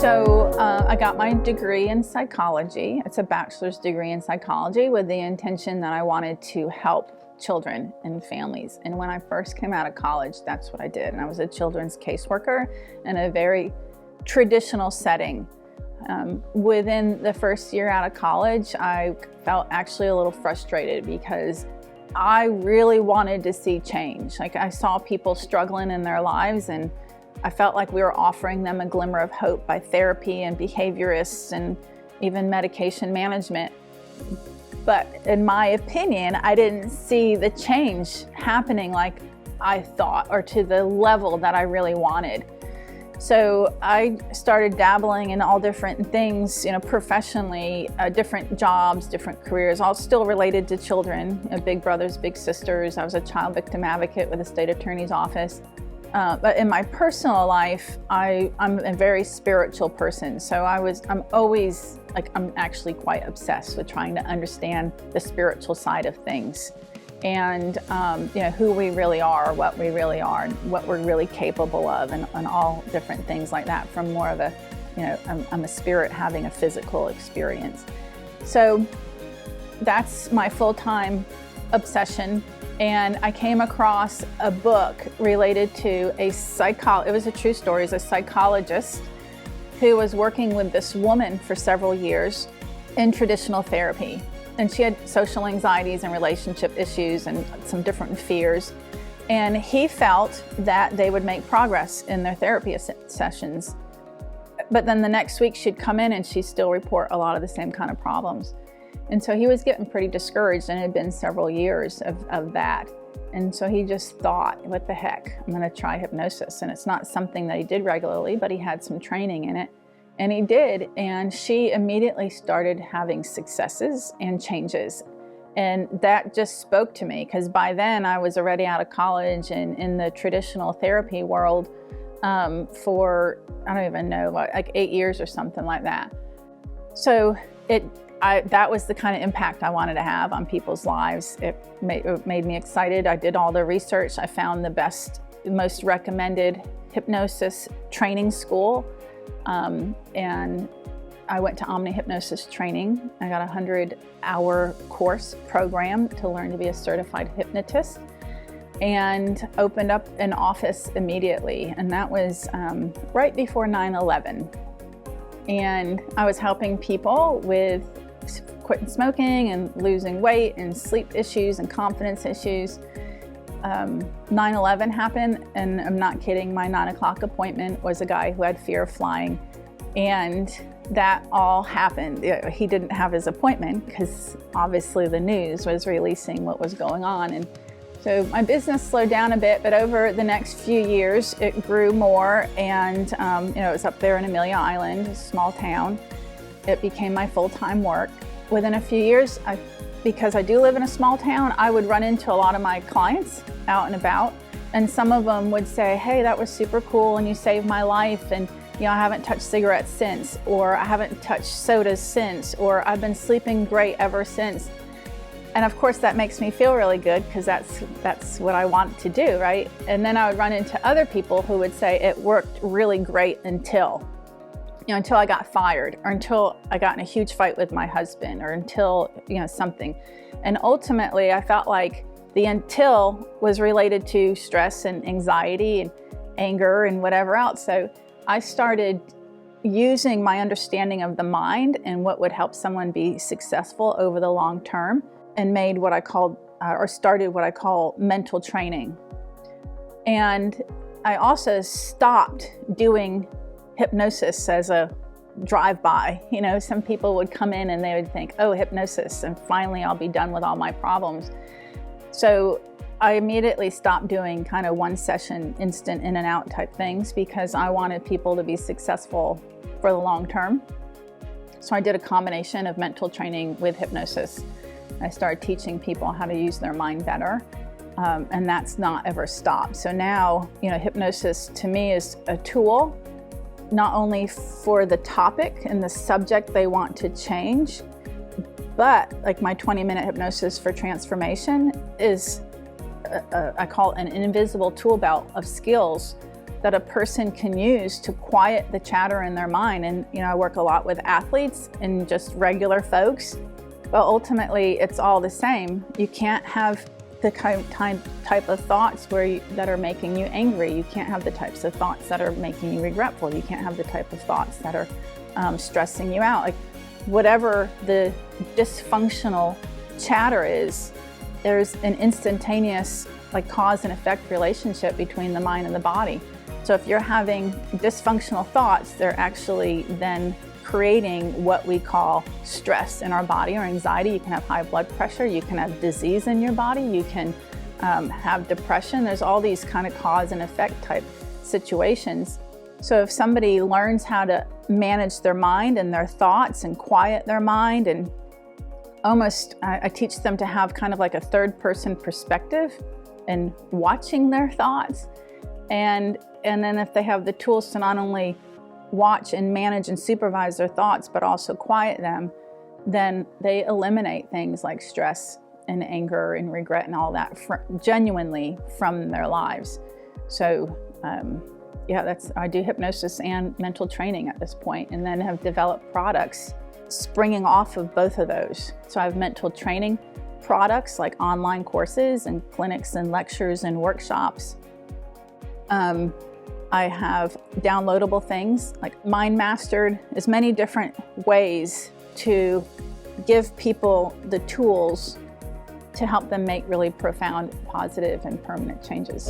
I got my degree in psychology. It's a bachelor's degree in psychology with the intention that I wanted to help children and families. And when I first came out of college, that's what I did. And I was a children's caseworker in a very traditional setting. Within the first year out of college, I felt actually a little frustrated because I really wanted to see change. Like, I saw people struggling in their lives, and I felt like we were offering them a glimmer of hope by therapy and behaviorists and even medication management. But in my opinion, I didn't see the change happening like I thought, or to the level that I really wanted. So I started dabbling in all different things, professionally, different jobs, different careers, all still related to children, big brothers, big sisters. I was a child victim advocate with the state attorney's office. But in my personal life, I'm a very spiritual person. So I'm always, I'm actually quite obsessed with trying to understand the spiritual side of things. And who we really are, what we really are, and what we're really capable of, and all different things like that, from more of a, I'm a spirit having a physical experience. So that's my full-time obsession. And I came across a book related to it was a true story. It was a psychologist who was working with this woman for several years in traditional therapy. And she had social anxieties and relationship issues and some different fears. And he felt that they would make progress in their therapy sessions. But then the next week she'd come in and she'd still report a lot of the same kind of problems. And so he was getting pretty discouraged, and it had been several years of that. And so he just thought, what the heck, I'm gonna try hypnosis. And it's not something that he did regularly, but he had some training in it. And he did, and she immediately started having successes and changes. And that just spoke to me, because by then I was already out of college and in the traditional therapy world for, I don't even know, like 8 years or something like that. So that was the kind of impact I wanted to have on people's lives. It made me excited. I did all the research. I found the most recommended hypnosis training school. And I went to Omni Hypnosis training. I got a 100-hour course program to learn to be a certified hypnotist, and opened up an office immediately. And that was right before 9/11. And I was helping people with quitting smoking and losing weight and sleep issues and confidence issues. 9/11 happened, and I'm not kidding, my 9 o'clock appointment was a guy who had fear of flying. And that all happened. He didn't have his appointment because obviously the news was releasing what was going on. And so my business slowed down a bit, but over the next few years, it grew more. And it was up there in Amelia Island, a small town. It became my full-time work. Within a few years, because I do live in a small town, I would run into a lot of my clients out and about, and some of them would say, hey, that was super cool and you saved my life, and I haven't touched cigarettes since, or I haven't touched sodas since, or I've been sleeping great ever since. And of course that makes me feel really good, because that's what I want to do, right? And then I would run into other people who would say it worked really great until I got fired, or until I got in a huge fight with my husband, or until, something. And ultimately I felt like the until was related to stress and anxiety and anger and whatever else. So I started using my understanding of the mind and what would help someone be successful over the long term, and made what I called, or started what I call mental training. And I also stopped doing hypnosis as a drive-by. Some people would come in and they would think, oh, hypnosis, and finally I'll be done with all my problems. So I immediately stopped doing kind of one session, instant in and out type things, because I wanted people to be successful for the long term. So I did a combination of mental training with hypnosis. I started teaching people how to use their mind better. And that's not ever stopped. So now, hypnosis to me is a tool, not only for the topic and the subject they want to change, but like my 20-minute hypnosis for transformation is, I call it an invisible tool belt of skills that a person can use to quiet the chatter in their mind. And I work a lot with athletes and just regular folks, but ultimately it's all the same. You can't have the type of thoughts that are making you angry. You can't have the types of thoughts that are making you regretful. You can't have the type of thoughts that are stressing you out. Like, whatever the dysfunctional chatter is, there's an instantaneous cause and effect relationship between the mind and the body. So if you're having dysfunctional thoughts, they're actually then creating what we call stress in our body or anxiety. You can have high blood pressure, you can have disease in your body, you can have depression. There's all these kind of cause and effect type situations. So if somebody learns how to manage their mind and their thoughts and quiet their mind, and I teach them to have kind of like a third person perspective and watching their thoughts. And then if they have the tools to not only watch and manage and supervise their thoughts, but also quiet them, then they eliminate things like stress and anger and regret and all that genuinely from their lives. So I do hypnosis and mental training at this point, and then have developed products springing off of both of those. So I have mental training products like online courses and clinics and lectures and workshops. I have downloadable things like Mind Mastered. There's many different ways to give people the tools to help them make really profound, positive, and permanent changes.